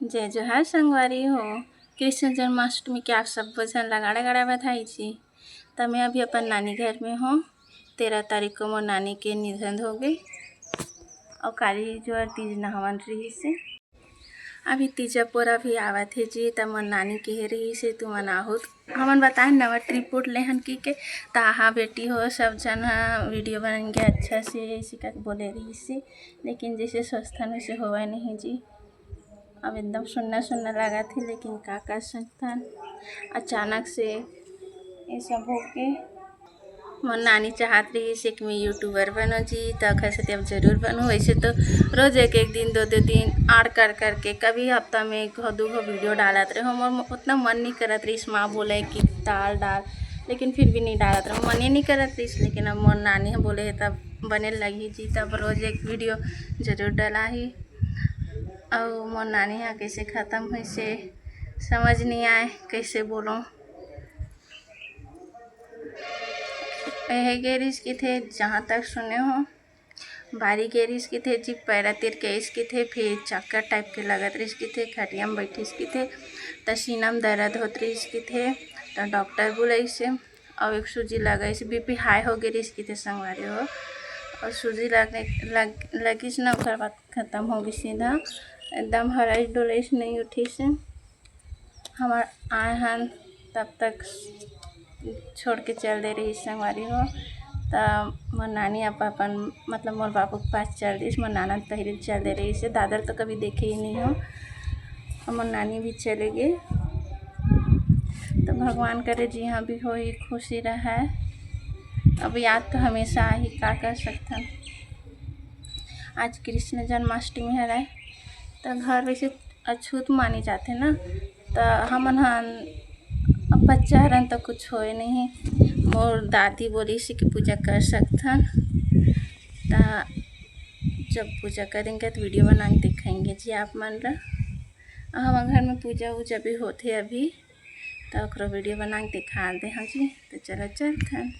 जय जोहार संगवारी हो। कृष्ण जन्माष्टमी के आप सब बजन लगाड़ा गड़ा बधाई जी। तो मैं अभी अपन नानी घर में हूँ। 13 तारीख को मोर नानी के निधन हो गई और काली जो है तीज नहावन रही से अभी तीजा पोरा भी आवत है जी। तब मोर नानी कह रही से तुम आहुत हमन बताए नवा रिपोर्ट लेहन की के ताहा बेटी हो सब जन वीडियो बनाएंगे अच्छा से ऐसी का बोले रही से, लेकिन जैसे स्वस्थान वैसे हुआ नहीं जी। अब एकदम सुनना सुनना लगा थी, लेकिन का कर सकता अचानक से ये सब हो के। मोर नानी चाहत रही से कि मैं यूट्यूबर बनो जी, तो खैसे अब ज़रूर बनूँ। वैसे तो रोज़ एक दिन दो दिन आड़ कर के कभी हफ्ता में 1-2 वीडियो डालत रहे हो। मोर उतना मन नहीं करत रही माँ बोले कि डाल, लेकिन फिर भी नहीं डालत रहे, मन ही नहीं करत रही। लेकिन अब मोर नानी बोले है तब बने लगी जी, तब रोज़ एक वीडियो ज़रूर डाला ही। और मोर नानी यहाँ कैसे ख़त्म हुई से समझ नहीं आए, कैसे बोलूँ। गेरिस की थे जहाँ तक सुने हो, बारी गेरिस की थे जी, पैरा तिर के इसकी थे, फिर चक्कर टाइप के लगत रही की थे, खटिया में बैठी इसकी थे, तो सीना में दर्द होत रही इसकी थे। तो डॉक्टर बोले से और एक सूजी लगा से बीपी हाई हो गई इसकी थे संगवारी हो। और सूजी लगी से ना ओकर बाद ख़त्म हो गई सीधा एकदम हराइश डोलाइश नहीं उठी से। हमार आए हन तब तक छोड़ के चल दे रही संगवारी हो। तो मोर नानी अपन मतलब मोर बापू के पास चल रही, मोर नाना पहले चल दे रही से, दादर तो कभी देखे ही नहीं हो। और मोर नानी भी चले गए। तो भगवान करे जी हाँ भी हो ही खुशी रहा। अब याद तो हमेशा ही का कर सकता। आज कृष्ण जन्माष्टमी है तो घर वैसे अछूत मानी जाते ना, तो हमन अब बच्चा हरन तो कुछ होए नहीं। मोर दादी बोली से कि पूजा कर सकथन, तो जब पूजा करेंगे तो वीडियो बना के दिखाएंगे जी आप मन ला। हमारे घर में पूजा वूजा भी होते अभी, तो ओकरो वीडियो बना के दिखा दे हाँ जी। तो चलो चलथन।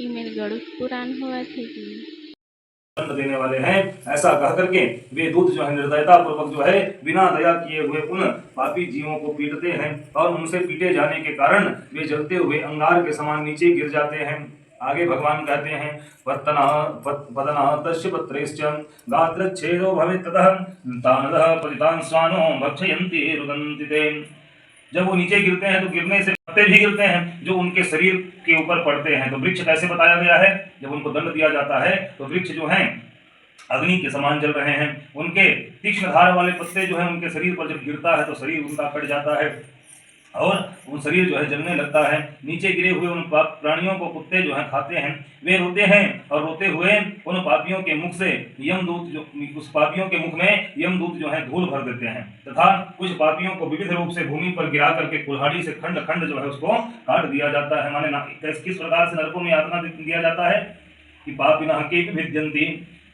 ये मेरी गड़ू पुरान हुआ थी जी देने वाले हैं, ऐसा कह करके वे दूत जो है निर्दयता पूर्वक जो है बिना दया किए हुए उन पापी जीवों को पीटते हैं और उनसे पीटे जाने के कारण वे जलते हुए अंगार के समान नीचे गिर जाते हैं। आगे भगवान कहते हैं पतनः तस्य पत्रेश्च गात्रच्छेदो भवेत् ततः तानदः पतितान् स्वानो भक्षयन्ति रुदन्ति ते। जब वो नीचे गिरते हैं तो गिरने से पत्ते भी गिरते हैं जो उनके शरीर के ऊपर पड़ते हैं। तो वृक्ष कैसे बताया गया है, जब उनको दंड दिया जाता है तो वृक्ष जो हैं अग्नि के समान जल रहे हैं। उनके तीक्ष्ण धार वाले पत्ते जो हैं उनके शरीर पर जब गिरता है तो शरीर उनका कट जाता है और उन शरीर जो है जलने लगता है। नीचे गिरे हुए उन प्राणियों को कुत्ते जो हैं खाते हैं। वे रोते हैं और रोते हुए उन पापियों के मुख से यमदूत जो उस पापियों के मुख में यमदूत जो है धूल भर देते हैं तथा कुछ पापियों को विविध रूप से भूमि पर गिरा करके कुल्हाड़ी से खंड खंड जो है उसको काट दिया जाता है। माने किस प्रकार से नरकों में यातना दिया जाता है कि पापिनः केपि भिद्यन्ति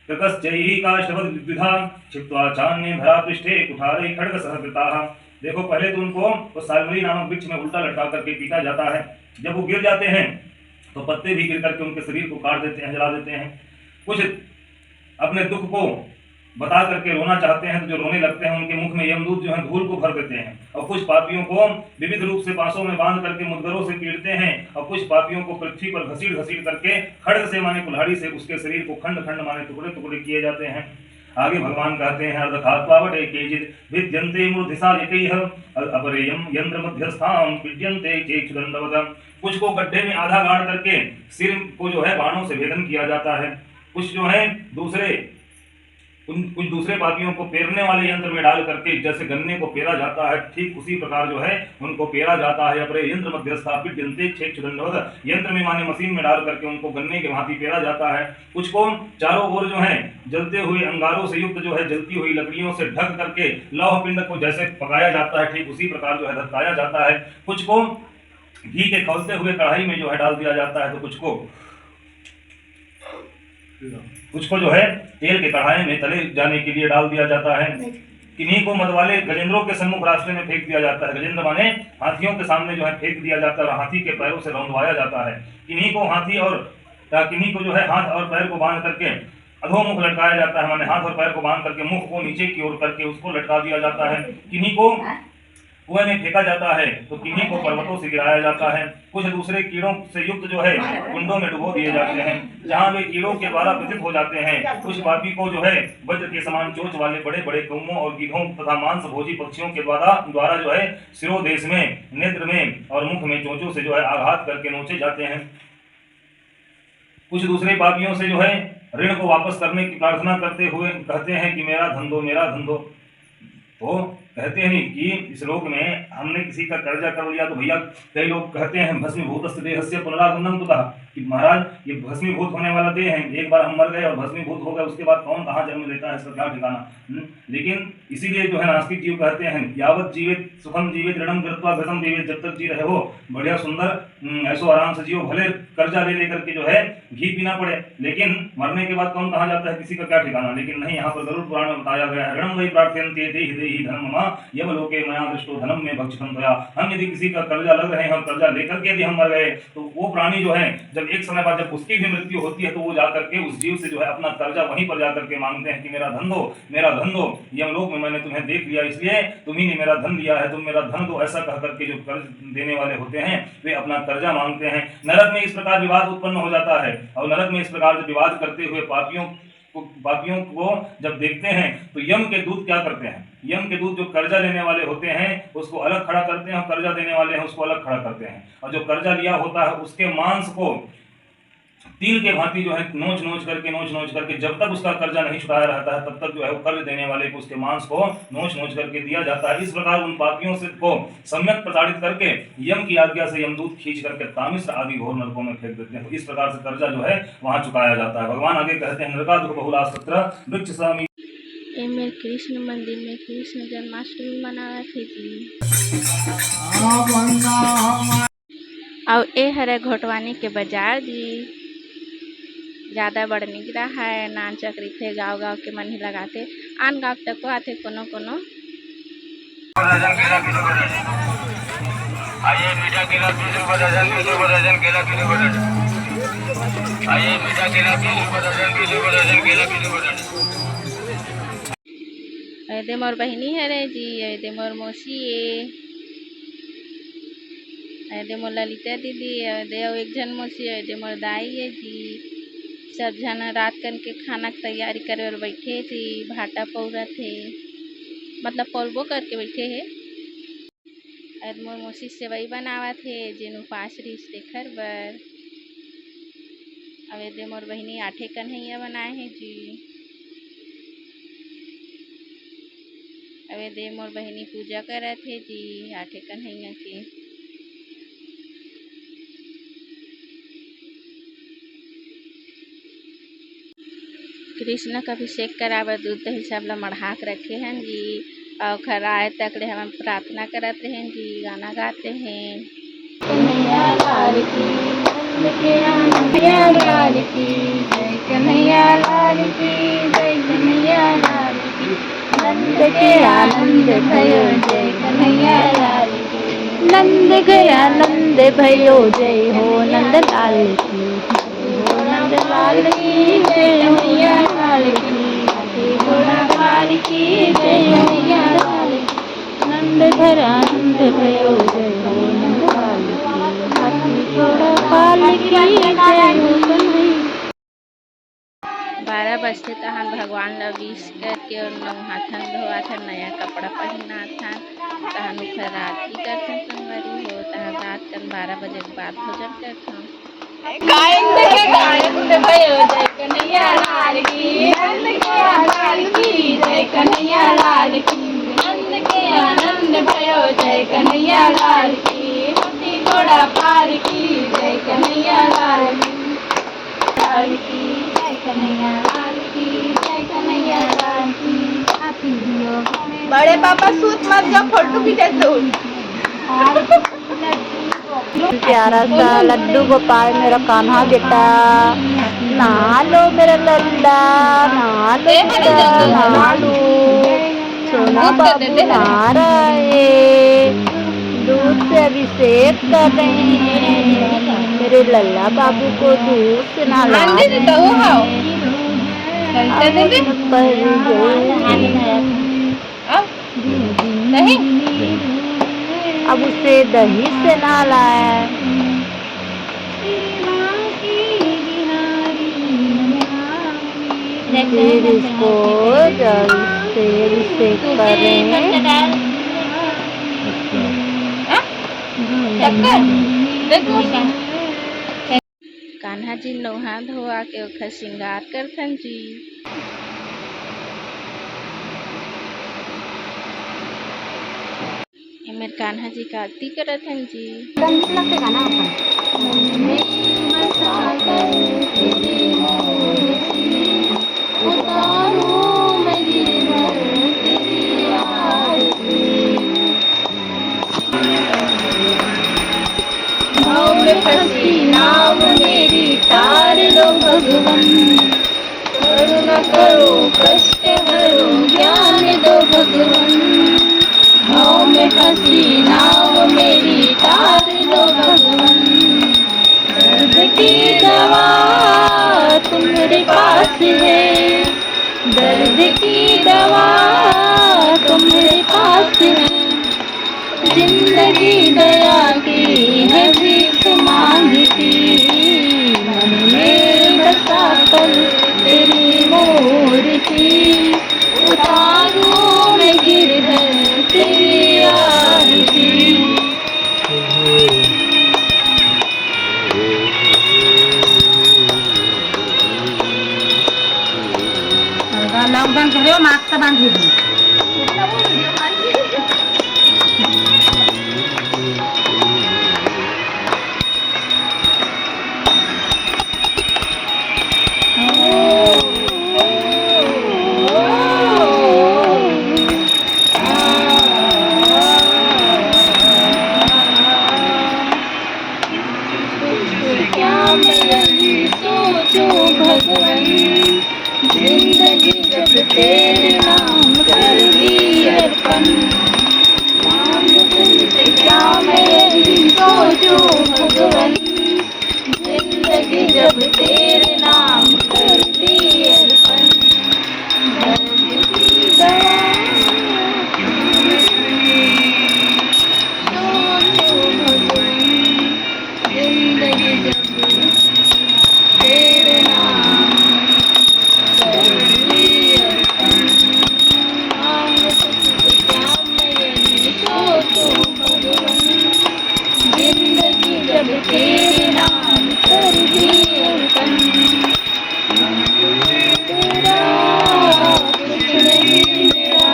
कृतश्चैकाशवद्विधा छित्त्वा चान्ये धरापृष्ठे कुठारे खड्गसहकृताः। देखो पहले तो उनको तो सालमली नामक वृक्ष में उल्टा लटका करके पीटा जाता है। जब वो गिर जाते हैं तो पत्ते भी गिर करके उनके शरीर को काट देते हैं, जला देते हैं। कुछ अपने दुख को बता करके रोना चाहते हैं तो जो रोने लगते हैं उनके मुख में यमदूत जो है धूल को भर देते हैं। और कुछ पापियों को विविध रूप से बांसों में बांध करके मुद्गरों से पीटते हैं और कुछ पापियों को पृथ्वी पर घसीट करके खड्ग से माने कुल्हाड़ी से उसके शरीर को खंड खंड माने टुकड़े टुकड़े किए जाते हैं। आगे भगवान कहते हैं अर्धखात्वावटे केचित् भिद्यन्ते मूर्धिसायकैः अपरेयं यंत्र मध्यस्थां पीड्यन्ते चेक्षुदण्डवत्। कुछ को गड्ढे में आधा गाड़ करके सिर को जो है बाणों से भेदन किया जाता है। कुछ जो है कुछ दूसरे पापियों को पेरने वाले यंत्र में डाल करके जैसे गन्ने को पेरा जाता है ठीक उसी प्रकार जो है उनको पेरा जाता है। अपरे यंत्र मध्यस्थापित जनते क्षेत्रदंडवत, यंत्र में माने मशीन में डाल करके उनको गन्ने के भांति पेरा जाता है। कुछ को चारों ओर जो है जलते हुए अंगारों से युक्त जो है जलती हुई लकड़ियों से ढक करके लौह पिंड को जैसे पकाया जाता है ठीक उसी प्रकार जो है धकाया जाता है। कुछ को घी के खौलते हुए कढ़ाई में जो है डाल दिया जाता है, तो कुछ को जो है तेल के कढ़ाई में तले जाने के लिए डाल दिया जाता है। किन्हीं को मतवाले गजेंद्रों के सम्मुख रास्ते में फेंक दिया जाता है। गजेंद्र माने हाथियों के सामने जो है फेंक दिया जाता है और हाथी के पैरों से रौंदवाया जाता है। किन्हीं को हाथी और किन्हीं को जो है हाथ और पैर को बांध करके अधोमुख लटकाया जाता है, माने हाथ और पैर को बांध करके मुख को नीचे की ओर करके उसको लटका दिया जाता है। किन्हीं को कुएं में फेंका जाता है तो किन्हीं को पर्वतों से गिराया जाता है। कुछ दूसरे कीड़ों से युक्त जो है कुंडों में डुबो दिए जाते हैं, जहां वे कीड़ों के द्वारा पतित हो जाते हैं। कुछ पापी को जो है वज्र के समान चोंच वाले बड़े बड़े कौओं और गिद्धों तथा मांस भोजी पक्षियों के द्वारा जो है शिरोदेश में, नेत्र में और मुख में चोंचों से जो है आघात करके नोचे जाते हैं। कुछ दूसरे पापियों से जो है ऋण को वापस करने की प्रार्थना करते हुए कहते हैं कि मेरा धन दो, मेरा धन दो। तो कहते हैं कि इस लोक में हमने किसी का कर्जा कर लिया तो भैया कई लोग कहते हैं भस्मीभूत देहस्य पुनरागमनम कुतः, कि महाराज ये भस्मीभूत होने वाला देह है, एक बार हम मर गए और भस्मीभूत हो गए, उसके बाद कौन कहाँ जन्म लेता है, इसका क्या ठिकाना। लेकिन इसीलिए जो है नास्तिक जीव कहते हैं यावत जीवित सुखम जीवित ऋणम कृत्वा घृतम जीवित, जब तक जी रहे हो बढ़िया सुंदर ऐसो आराम से जियो, भले कर्जा ले लेकर के जो है घी पीना पड़े, लेकिन मरने के बाद कौन कहाँ जाता है किसी का क्या ठिकाना। लेकिन नहीं, यहाँ पर गरुड़ पुराण में बताया गया है ऋणम वही प्रार्थयन्ते देहि देहि धर्ममा यमलोके मया दृष्टो धनम में भक्षितम त्वया। हम यदि किसी का कर्जा लग रहे हैं, हम कर्जा लेकर के यदि हम मर गए तो वो प्राणी जो है जब एक समय बाद जब उसकी भी मृत्यु होती है तो वो जाकर के उस जीव से जो है अपना कर्जा वहीं पर जाकर के मांगते हैं कि मेरा धन दो, मेरा धन दो, यमलोक में मैंने तुम्हें देख लिया इसलिए तुम्ही ने मेरा धन दिया है, तुम मेरा धन दो। ऐसा कह करके जो कर्ज देने वाले होते हैं वे अपना कर्जा मांगते हैं। नरक में इस प्रकार विवाद उत्पन्न हो जाता है और नरक में इस प्रकार जब विवाद करते हुए पापियों को जब देखते हैं तो यम के दूत क्या करते हैं, यम के दूत जो कर्जा लेने वाले होते हैं उसको अलग खड़ा करते हैं और कर्जा देने वाले हैं उसको अलग खड़ा करते हैं, और जो कर्जा लिया होता है उसके मांस को तिल के भांति जो है नोच नोच करके जब तक उसका कर्जा नहीं छुटाया रहता है तब तक जो है वो कर्ज देने वाले को उसके मांस को नोच नोच करके दिया जाता है। इस प्रकार उन पापियों से को सम्यक प्रताड़ित करके यम की आज्ञा से यमदूत खींच करके तामिश्र आदि घोर नरकों में फेंक देते हैं। तो इस प्रकार से कर्जा जो है वहां चुकाया जाता है। भगवान आगे कहते हैं नरका दुख बहुला सत्र वृक्ष स्वामी एमे कृष्ण मंदिर में कृष्ण जन्माष्टमी मनावा थे जी। और ए हरे घोटवानी के बाजार जी, ज़्यादा बड़ निगरा है, नान चक्री थे गाँव गाँव के मन ही लगाते, आन गाँव तक को आते कोनो कोनो। आइए मीठा केला 20 रुपये दर्जन, 20 रुपये दर्जन केला 20 रुपये दर्जन। आइए मीठा केला 20 रुपये दर्जन, 20 रुपये दर्जन केला 20 रुपये दर्जन। अयोध्या मोर बहनी है रे जी, अयोध्या मोर मौसी है, अयोध्या मोर ललिता दीदी, अयोध्या एक जन मौसी, अयोध्या मोर दाई है जी। सब जन रात कन के खाना की तैयारी करे और बैठे थे, भाटा पौरा थे, मतलब पौरबो करके बैठे है। अयोध्या मोर मौसी सेवई बनावा थे जिन उपास रहीस तेखर बर। अयोध्या मोर बहनी आठे कन्हैया बनाए हैं जी। अयोध्या मोर बहनी पूजा करे थे जी आठे कन्हैया की। कृष्ण का अभिषेक करावर दूध दही सब ला मढ़ा के रखे हैं जी, और खराए तकड़े हम प्रार्थना करते हैं जी, गाना गाते हैं। कन्हैया लाल की कन्हैया लाल की जय, कन्हैया लाल की जय, कन्हैया लाल की। नंद के आनंद भयो जय, कन्हैया लाल की। नंद गया नंद भयो जय हो, नंद लाल की नंद लाल की जय, कन्हैया लाल की। घोड़ा लाल की जय, कन्हैया लाल की। नंद घरा नंद भयो जय हो, नंद लाल की। हाथी घोड़ा पाल की जय हो, कन्हैया। 12 बजते तहन भगवान ला विश करके और नहाथन धोआथन, नया कपड़ा पहनाथन, तहन उखर आरती करथन संगवारी हो, तहन रात कन 12 बजे के बाद भोजन करथन। गायन भयो जय, कन्हैया लाल की। नंद के लाल की जय, कन्हैया लाल की। नंद के आनंद भयो जय, कन्हैया लाल की। हाथी घोड़ा पार की जय, कन्हैया लाल की जय, कन्हैया लाल की जय, कन्हैया लाल की। हाथी दियो बड़े पापा सूत मत जा, फोटो खींचे तू। प्यारा सा लड्डू गोपाल मेरा कान्हा बेटा, नहा लो मेरा लल्ला, नहा लो बेटा, नहा लो। सोना बाबू नहा रहे, दूध से अभिषेक कर रहे हैं, मेरे लल्ला बाबू को दूध से नहला रहे हैं। अब उसे दही से नाला है। फिर इसको जल से करें। कान्हा जी नहा धोआ के ओखर श्रृंगार करथन जी। एमेर कान्हा जी का आरती करथन जी। नाव मेरी तार दो भगवन, करुणा करो कष्ट हरो ज्ञान दो भगवन। नाव में फंसी नाव मेरी तार दो भगवन, दर्द की दवा तुम्हारे पास है, दर्द की दवा तुम्हारे पास है। जिंदगी दया की है भीख मांगती, मन में बसा कर तेरी मूर्ति। उतारूं मैं गिरधर तेरी आरती। लॉकडाउन करो मास्क बांध दी। भगवन जिंदगी जब तेरे नाम कर दी अर्पण, तुमसे क्या मैं यही सोचूं भगवन, जिंदगी जब तेरे नाम कर दी अर्पण। दर्द की दवा सोचूं भगवन, जिंदगी जब तेरे नाम कर दी अर्पण। तुमसे क्या मैं यही सोचूं भगवन, जिंदगी जब तेरे नाम कर दी अर्पण। तेरा कुछ नहीं मेरा,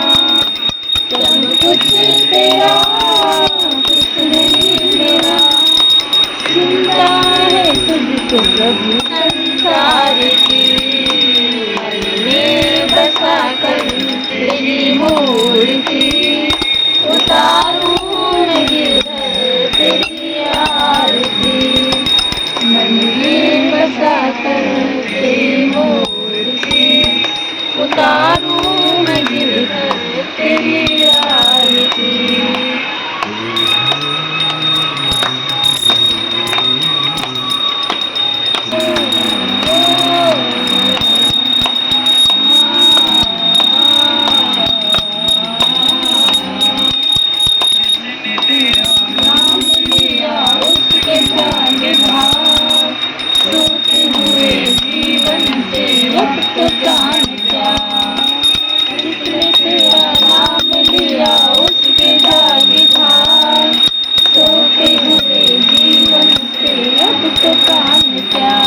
सब कुछ तेरा कुछ नहीं मेरा। चिंता है तुझको प्रभु संसार की, मन में बसा कर तेरी मूर्ति। उतारूं मैं गिरधर तेरी आरती, मन में बसा कर तेरी मूर्ति। उतारूं मैं गिरधर तेरी आरती। सोते हुए जीवन से अब तो जान क्या, जिसने तेरा नाम लिया उसके जागे भाग। सोते हुए जीवन से अब तो जान क्या,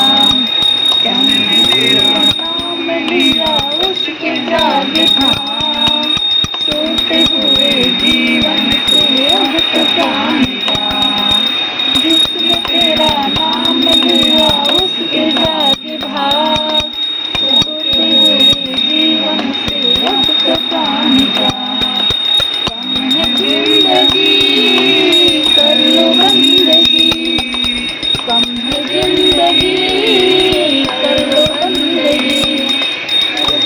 तेरा नाम लिया उसके जागे भाग। सोते हुए जीवन से अब तो जान क्या, जिसने तेरा नाम लिया उसके जागे भाग। सोते हुए जीवन से अब तो जान क्या, कम है जिंदगी कर लो बंदगी, कम है जिंदगी कर लो बंदगी।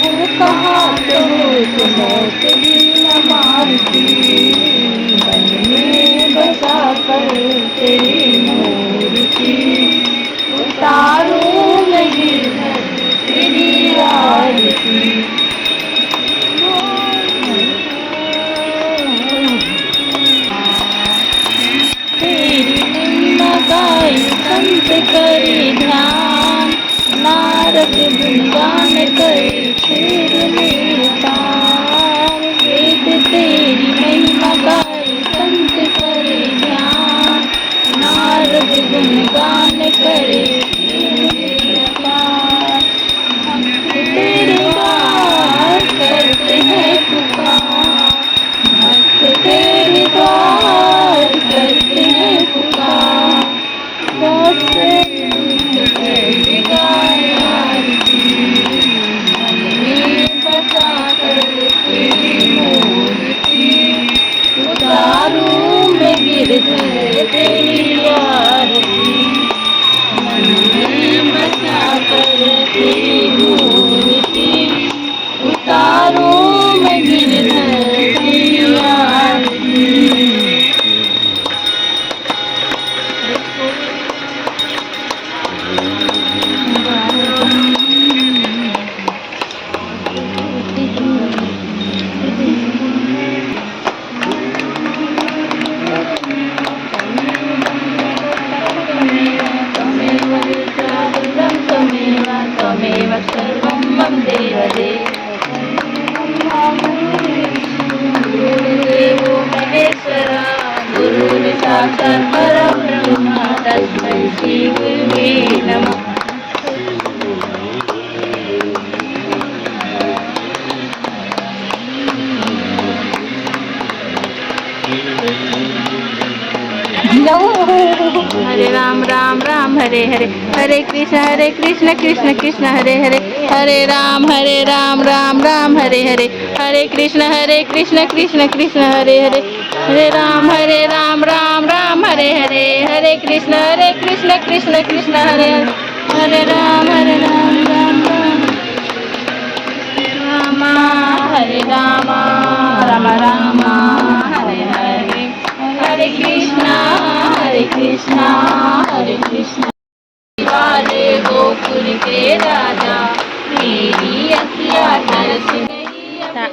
वो कहा तो मौत भी न मारती, मन में बसा कर तेरी मूर्ति। उतारूं मैं गिरधर तेरी आरती। करे ध्यान, नारद गुणगान करे तेरे मेरे तार। वेद तेरी महिमा गाए संत करे ध्यान, नारद गुणगान करे तेरे मेरे तार। भक्त तेरे द्वार करते हैं पुकार, भक्त तेरे द्वार करते हैं पुकार। कैसे गाए आरती, मन में बसा कर तेरी मूर्ति, उतारूं मैं गिरधर तेरी आरती। मन में बसा कर तेरी मूर्ति, उतारूं मैं गिरधर तेरी आरती। त्वमेव सर्वं मम देवदेव। गुरुदेवो महेश्वरा, गुरुः साक्षात् परब्रह्म, तस्मै श्री गुरुवे नमः। हरे राम राम राम हरे हरे, हरे कृष्ण कृष्ण कृष्ण हरे हरे, हरे राम राम राम हरे हरे, हरे कृष्ण कृष्ण कृष्ण हरे हरे, हरे राम राम राम हरे हरे, हरे कृष्ण कृष्ण कृष्ण हरे हरे, हरे राम राम राम रामा हरे रामा राम राम हरे हरे, हरे कृष्णा हरे कृष्णा। वाले गोकुल के राजा मेरी अखिया तरस गई।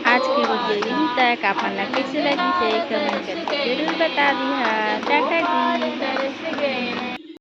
आज की वीडियो यहीं तक। आपको कैसी लगी कमेंट करके जरूर बता दिया। टाटा जी।